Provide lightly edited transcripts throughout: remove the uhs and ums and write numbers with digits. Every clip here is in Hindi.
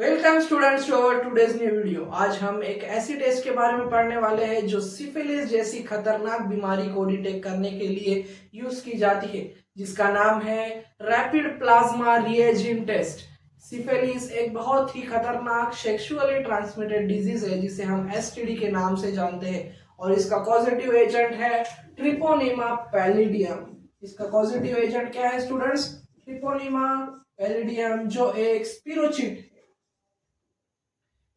Welcome students to our today's new video. आज हम एक ऐसी टेस्ट के बारे में पढ़ने वाले हैं जो सिफिलिस जैसी खतरनाक बीमारी को डिटेक्ट करने के लिए यूज की जाती है, जिसका नाम है rapid plasma reagent test. Syphilis एक बहुत ही खतरनाक सेक्सुअली ट्रांसमिटेड डिजीज है जिसे हम एसटीडी के नाम से जानते हैं, और इसका पॉजिटिव एजेंट है ट्रिपोनिमा पैलिडियम। इसका पॉजिटिव एजेंट क्या है स्टूडेंट्स? ट्रिपोनिमा पैलिडियम, जो एक स्पिरोचिट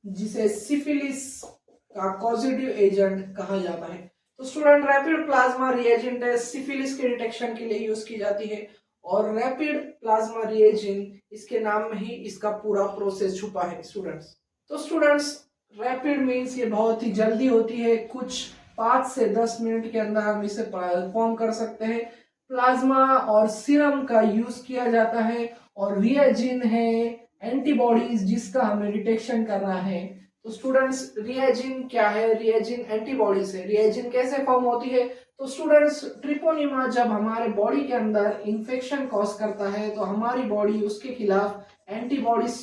जिसे सिफिलिस का पॉजिटिव एजेंट कहा जाता है। तो student, rapid plasma reagent test syphilis के डिटेक्शन के लिए यूज की जाती है, और रैपिड प्लाज्मा रिएजेंट इसके नाम में ही इसका पूरा प्रोसेस छुपा है स्टूडेंट्स। तो स्टूडेंट्स, रैपिड मीन्स ये बहुत ही जल्दी होती है, कुछ 5 से 10 मिनट के अंदर हम इसे परफॉर्म कर सकते हैं। प्लाज्मा और सीरम का यूज किया जाता है, और रिएजेंट है एंटीबॉडीज जिसका हमें डिटेक्शन करना है। तो स्टूडेंट्स, रिएजेंट क्या है? रिएजेंट एंटीबॉडीज है। रिएजेंट कैसे फॉर्म होती है? तो स्टूडेंट्स, ट्रिपोनिमा जब हमारे बॉडी के अंदर इंफेक्शन कॉज करता है तो हमारी बॉडी उसके खिलाफ एंटीबॉडीज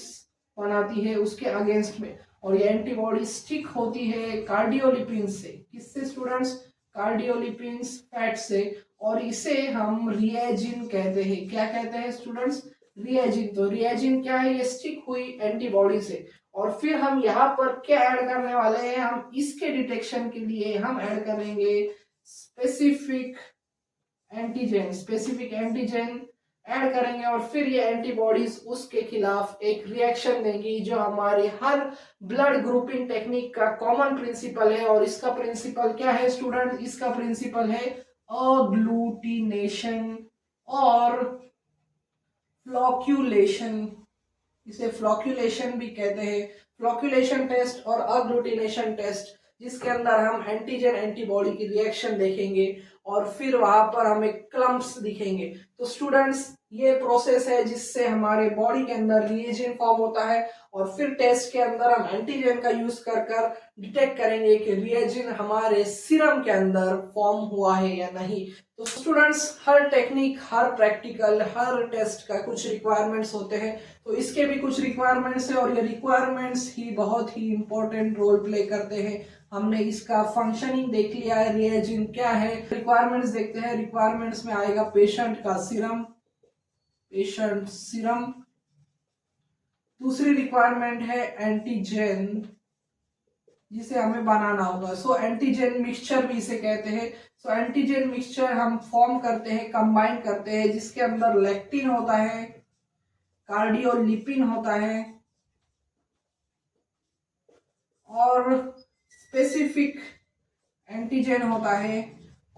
बनाती है उसके अगेंस्ट में, और ये एंटीबॉडी स्टिक होती है कार्डियोलिपिन से। किससे स्टूडेंट्स? कार्डियोलिपिन्स फैट से, और इसे हम रिएजेंट कहते हैं। क्या कहते हैं स्टूडेंट्स? रिएजेंट। तो रिएजेंट क्या है? ये स्टिक हुई एंटीबॉडी से। और फिर हम यहाँ पर क्या ऐड करने वाले हैं? हम इसके डिटेक्शन के लिए हम ऐड करेंगे specific antigen. Specific antigen add करेंगे, और फिर ये एंटीबॉडीज उसके खिलाफ एक रिएक्शन देंगी, जो हमारी हर ब्लड ग्रुपिंग टेक्निक का कॉमन प्रिंसिपल है। और इसका प्रिंसिपल क्या है स्टूडेंट? इसका प्रिंसिपल है अग्लूटिनेशन और फ्लॉक्यूलेशन। इसे फ्लॉक्यूलेशन भी कहते हैं। फ्लॉक्यूलेशन टेस्ट और अग्लूटिनेशन टेस्ट, जिसके अंदर हम एंटीजन एंटीबॉडी की रिएक्शन देखेंगे, और फिर वहां पर हमें क्लम्प्स दिखेंगे। तो स्टूडेंट्स, ये प्रोसेस है जिससे हमारे बॉडी के अंदर रिएजेंट फॉर्म होता है, और फिर टेस्ट के अंदर हम एंटीजन का यूज कर कर डिटेक्ट करेंगे कि रिएजेंट हमारे सीरम के अंदर फॉर्म हुआ है या नहीं। तो स्टूडेंट्स, हर टेक्निक, हर प्रैक्टिकल, हर टेस्ट का कुछ रिक्वायरमेंट्स होते हैं, तो इसके भी कुछ रिक्वायरमेंट्स है, और ये रिक्वायरमेंट्स ही बहुत ही इंपॉर्टेंट रोल प्ले करते हैं। हमने इसका फंक्शनिंग देख लिया है, रिएजेंट क्या है। रिक्वायरमेंट्स देखते हैं। रिक्वायरमेंट्स में आएगा पेशेंट का सीरम, पेशेंट सीरम। दूसरी रिक्वायरमेंट है एंटीजन, जिसे हमें बनाना होगा। सो एंटीजन मिक्सचर भी इसे कहते हैं। सो एंटीजन मिक्सचर हम फॉर्म करते हैं, कंबाइन करते हैं, जिसके अंदर लेक्टिन होता है, कार्डियोलिपिन होता है, और स्पेसिफिक एंटीजन होता है,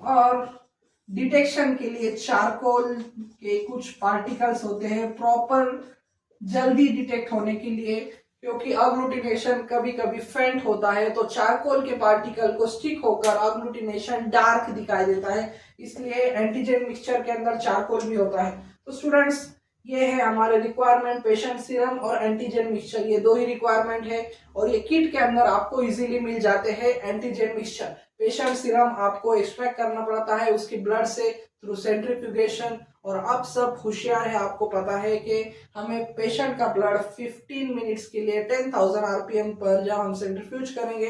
और डिटेक्शन के लिए चारकोल के कुछ पार्टिकल्स होते हैं प्रॉपर जल्दी डिटेक्ट होने के लिए, क्योंकि अग्लूटिनेशन कभी कभी फेंट होता है, तो चारकोल के पार्टिकल को स्टिक होकर अग्लूटिनेशन डार्क दिखाई देता है, इसलिए एंटीजन मिक्सचर के अंदर चारकोल भी होता है। तो स्टूडेंट्स, ये है हमारे रिक्वायरमेंट, पेशेंट सीरम और एंटीजन मिक्सचर, ये दो ही रिक्वायरमेंट है, और ये किट के अंदर आपको इजीली मिल जाते हैं। एंटीजन मिक्सचर, पेशेंट सीरम आपको एक्सट्रैक्ट करना पड़ता है उसकी ब्लड से थ्रू सेंट्रीफ्यूगेशन, और अब सब होशियार है, आपको पता है कि हमें पेशेंट का ब्लड 15 मिनट्स के लिए 10,000 आरपीएम पर जब हम सेंट्रीफ्यूज करेंगे,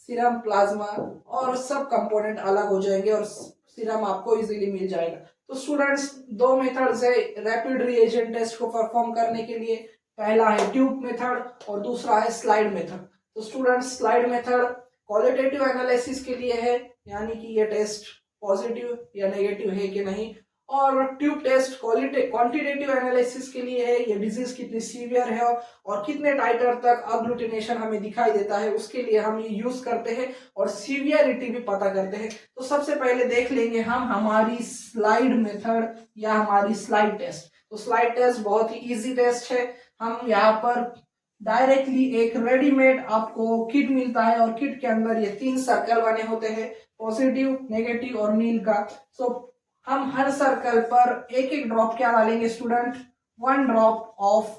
सीरम, प्लाज्मा और सब कंपोनेंट अलग हो जाएंगे, और सीरम आपको इजीली मिल जाएगा। तो स्टूडेंट्स, दो मेथड्स है रैपिड रिएजेंट टेस्ट को परफॉर्म करने के लिए। पहला है ट्यूब मेथड और दूसरा है स्लाइड मेथड। तो students, slide method qualitative analysis के लिए है, यानी कि ये टेस्ट पॉजिटिव या नेगेटिव है कि नहीं, और ट्यूब टेस्ट क्वांटिटेटिव एनालिसिस के लिए है, ये डिजीज कितनी सीवियर है और कितने टाइटर तक अग्लूटिनेशन हमें दिखाई देता है, उसके लिए हम ये यूज करते हैं, और सीवियरिटी भी पता करते हैं। तो सबसे पहले देख लेंगे हम हमारी स्लाइड मेथड या हमारी स्लाइड टेस्ट। तो स्लाइड टेस्ट बहुत ही इजी टेस्ट है। हम यहाँ पर डायरेक्टली एक रेडीमेड आपको किट मिलता है, और किट के अंदर ये 3 सर्कल बने होते हैं, पॉजिटिव, नेगेटिव और नील का। सो हम हर सर्कल पर एक एक ड्रॉप क्या डालेंगे student? 1 drop of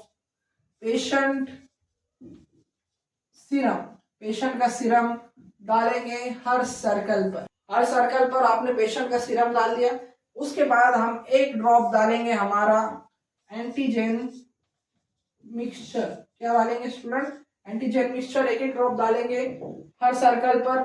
patient serum. Patient का सीरम डालेंगे हर सर्कल पर। हर सर्कल पर आपने पेशेंट का सीरम डाल दिया। उसके बाद हम एक ड्रॉप डालेंगे हमारा एंटीजन मिक्सचर। क्या डालेंगे स्टूडेंट, एंटीजन मिक्सचर एक एक ड्रॉप डालेंगे हर सर्कल पर,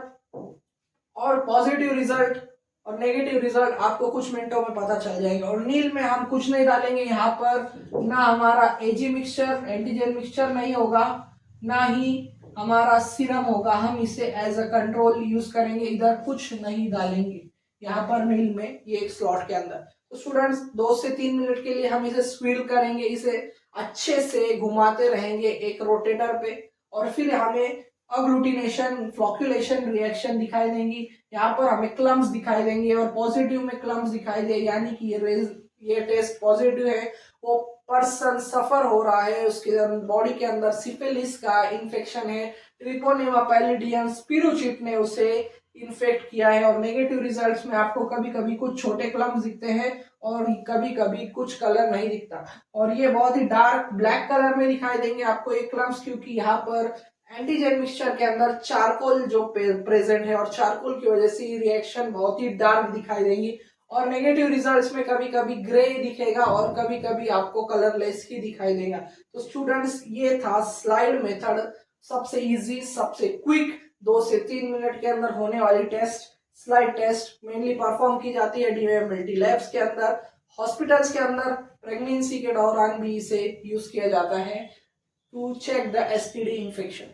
और पॉजिटिव रिजल्ट और नेगेटिव रिजल्ट आपको कुछ मिनटों में पता चल जाएगा। और नील में हम कुछ नहीं डालेंगे यहाँ पर, ना हमारा एजी मिक्सचर एंटीजन मिक्सचर नहीं होगा, ना ही हमारा सीरम होगा, हम इसे एज अ कंट्रोल यूज करेंगे, इधर कुछ नहीं डालेंगे यहाँ पर नील में, ये एक स्लॉट के अंदर। तो स्टूडेंट्स 2 से 3 मिनट के लिए हम इसे स्विल करेंगे, इसे अच्छे से घुमाते रहेंगे एक रोटेटर पे, और फिर हमें अग्लूटिनेशन फ्लॉक्यूलेशन रिएक्शन दिखाई देंगी। यहाँ पर हमें क्लम्स दिखाई देंगे और पॉजिटिव में क्लम्स दिखाई दे, यानी कि ये टेस्ट पॉजिटिव है, वो पर्सन सफर हो रहा है, उसके बॉडी के अंदर सिफिलिस का इन्फेक्शन है, ट्रिकोनेमा पैलिडियम स्पिरुचिट ने उसे इन्फेक्ट किया है। और नेगेटिव रिजल्ट्स में आपको कभी कभी कुछ छोटे क्लम्स दिखते हैं और कभी कभी कुछ कलर नहीं दिखता, और ये बहुत ही डार्क ब्लैक कलर में दिखाई देंगे आपको ये क्लम्स, क्योंकि यहाँ पर एंटीजन मिक्सचर के अंदर चारकोल जो प्रेजेंट है, और चारकोल की वजह से ये रिएक्शन बहुत ही डार्क दिखाई देंगी। और नेगेटिव रिजल्ट्स में कभी कभी ग्रे दिखेगा और कभी कभी आपको कलरलेस ही दिखाई देगा। तो स्टूडेंट्स ये था स्लाइड मेथड, सबसे इजी सबसे क्विक 2 से 3 मिनट के अंदर होने वाली test. Slide test mainly perform की जाती है डीएम मल्टी लैब्स के अंदर, हॉस्पिटल्स के अंदर प्रेगनेंसी के दौरान भी इसे यूज किया जाता है to check the STD infection.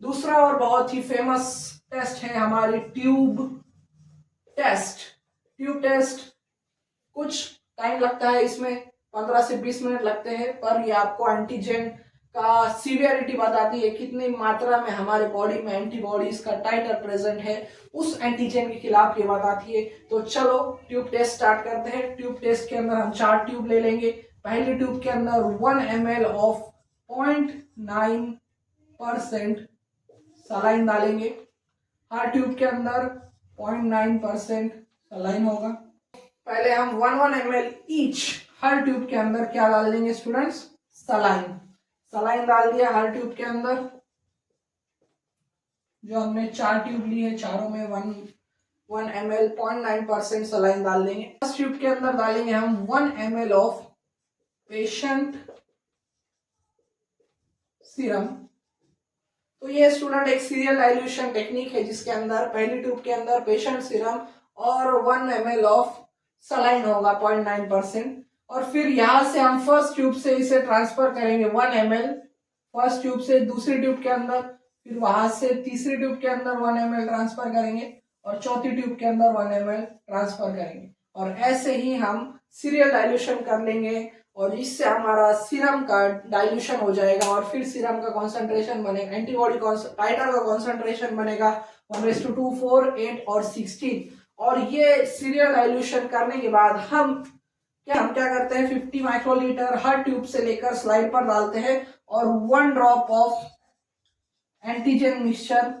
दूसरा और बहुत ही फेमस टेस्ट है हमारी ट्यूब टेस्ट। ट्यूब टेस्ट कुछ टाइम लगता है, इसमें 15 से 20 मिनट लगते हैं, पर ये आपको एंटीजन का सीवियरिटी बताती है, कितनी मात्रा में हमारे बॉडी में एंटीबॉडीज का टाइटर प्रेजेंट है उस एंटीजन के खिलाफ ये बताती है। तो चलो ट्यूब टेस्ट स्टार्ट करते हैं। ट्यूब टेस्ट के अंदर हम 4 ट्यूब ले लेंगे। पहली ट्यूब के अंदर 1 ml ऑफ 0.9% सलाइन डालेंगे। हर ट्यूब के अंदर 0.9% सलाइन होगा। पहले हम 1 ml ईच हर ट्यूब के अंदर क्या डाल देंगे स्टूडेंट्स, सलाइन। सलाइन डाल दिया हर ट्यूब के अंदर। जो हमने 4 ट्यूब ली है, चारों में 1 ml 0.9% सलाइन डाल देंगे। फर्स्ट ट्यूब के अंदर डालेंगे हम 1 ml ऑफ पेशेंट सीरम। तो ये स्टूडेंट एक सीरियल डाइल्यूशन टेक्निक है, जिसके अंदर पहली ट्यूब के अंदर पेशेंट सीरम और 1 ml ऑफ सलाइन होगा 0.9%। और फिर यहां से हम फर्स्ट ट्यूब से इसे ट्रांसफर करेंगे 1 ml फर्स्ट ट्यूब से दूसरी ट्यूब के अंदर, फिर वहां से तीसरी ट्यूब के अंदर 1 ml ट्रांसफर करेंगे और चौथी ट्यूब के अंदर 1 ml ट्रांसफर करेंगे। और ऐसे ही हम सीरियल डाइल्यूशन कर लेंगे, और इससे हमारा सीरम का डाइल्यूशन हो जाएगा, और फिर सीरम का कॉन्सेंट्रेशन बनेगा, एंटीबॉडी टाइटर का कॉन्सेंट्रेशन बनेगा 1:2, 4, 8 और 16। और ये सीरियल डाइल्यूशन करने के बाद हम क्या करते हैं, 50 माइक्रोलीटर हर ट्यूब से लेकर स्लाइड पर डालते हैं, और 1 ड्रॉप ऑफ एंटीजन मिक्सचर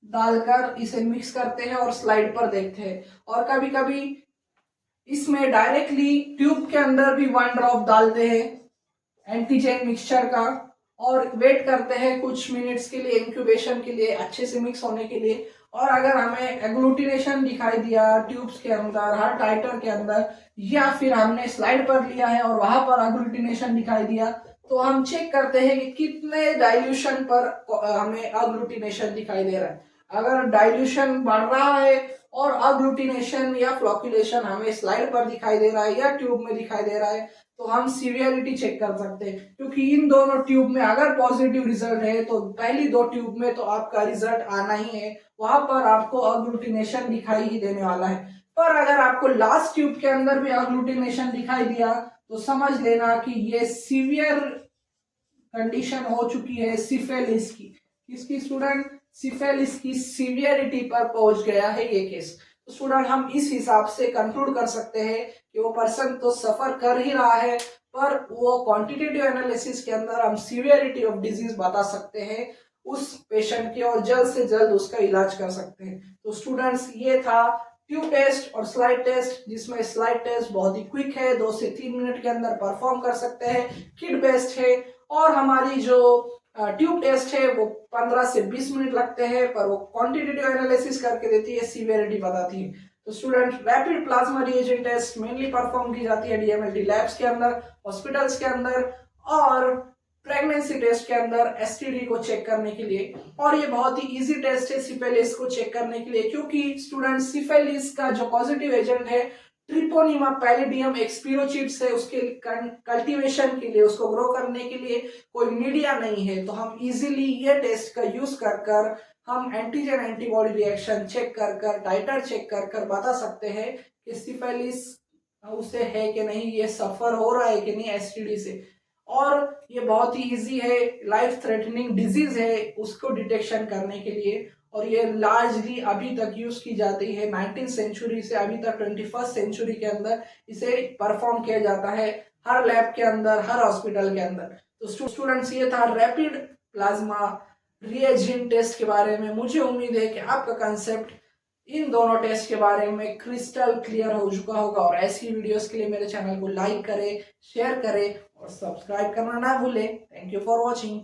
डालकर इसे मिक्स करते हैं और स्लाइड पर देखते हैं। और कभी कभी इसमें डायरेक्टली ट्यूब के अंदर भी 1 ड्रॉप डालते हैं एंटीजन मिक्सचर का, और वेट करते हैं कुछ मिनट्स के लिए, इंक्यूबेशन के लिए, अच्छे से मिक्स होने के लिए। और अगर हमें एग्लूटिनेशन दिखाई दिया ट्यूब्स के अंदर, हर टाइटर के अंदर, या फिर हमने स्लाइड पर लिया है और वहां पर एग्लूटिनेशन दिखाई दिया, तो हम चेक करते हैं कि कितने डाइल्यूशन पर हमें एग्लूटिनेशन दिखाई दे रहा है। अगर डाइल्यूशन बढ़ रहा है और एग्लूटिनेशन या फ्लॉक्यूलेशन हमें स्लाइड पर दिखाई दे रहा है या ट्यूब में दिखाई दे रहा है, तो हम सीवियरिटी चेक कर सकते हैं। क्योंकि इन दोनों ट्यूब में अगर पॉजिटिव रिजल्ट है तो पहली 2 ट्यूब में तो आपका रिजल्ट आना ही है, वहां पर आपको एग्लूटिनेशन दिखाई ही देने वाला है। पर अगर आपको लास्ट ट्यूब के अंदर भी एग्लूटिनेशन दिखाई दिया तो समझ लेना कि ये सीवियर कंडीशन हो चुकी है सिफिलिस की। किसकी स्टूडेंट, सिफिलिस की सीवियरिटी पर पहुंच गया है ये केस। तो स्टूडेंट हम इस हिसाब से कंक्लूड कर सकते हैं कि वो पर्सन तो सफर कर ही रहा है, पर वो क्वांटिटेटिव एनालिसिस के अंदर हम सीवियरिटी ऑफ डिजीज बता सकते हैं उस पेशेंट के, और जल्द से जल्द उसका इलाज कर सकते हैं। तो स्टूडेंट्स ये था ट्यूब टेस्ट और स्लाइड टेस्ट, जिसमें स्लाइड टेस्ट बहुत ही क्विक है, 2 से 3 मिनट के अंदर परफॉर्म कर सकते हैं, किट बेस्ड है। और हमारी जो ट्यूब टेस्ट है वो 15 से 20 मिनट लगते हैं, पर वो क्वांटिटेटिव एनालिसिस करके देती है, सीवियरिटी बताती है। तो student rapid plasma reagent test mainly perform की जाती है डीएमएलटी लैब्स के अंदर, हॉस्पिटल्स के अंदर, और प्रेगनेंसी टेस्ट के अंदर एसटीडी को चेक करने के लिए। और ये बहुत ही इजी टेस्ट है सिफिलिस को चेक करने के लिए, क्योंकि स्टूडेंट सिफिलिस का जो पॉजिटिव एजेंट है ट्रिपोनिमा पैलिडियम एक्सपीरोचिट्स है, उसके कल्टीवेशन के लिए, उसको ग्रो करने के लिए कोई मीडिया नहीं है। तो हम इजीली ये टेस्ट का यूज कर हम एंटीजन एंटीबॉडी रिएक्शन चेक कर टाइटर चेक कर बता सकते हैं कि सिफिलिस उसे है कि नहीं, ये सफर हो रहा है कि नहीं एसटीडी से। और ये बहुत ही इजी है, लाइफ थ्रेटनिंग डिजीज है उसको डिटेक्शन करने के लिए। और ये लार्जली अभी तक यूज की जाती है 19th सेंचुरी से अभी तक 21st सेंचुरी के अंदर इसे परफॉर्म किया जाता है हर लैब के अंदर, हर हॉस्पिटल के अंदर। तो स्टूडेंट्स ये था रैपिड प्लाज्मा रिएजेंट टेस्ट के बारे में। मुझे उम्मीद है कि आपका कंसेप्ट इन दोनों टेस्ट के बारे में क्रिस्टल क्लियर हो चुका होगा। और ऐसी वीडियोस के लिए मेरे चैनल को लाइक करें, शेयर करें और सब्सक्राइब करना ना भूलें। Thank you for watching.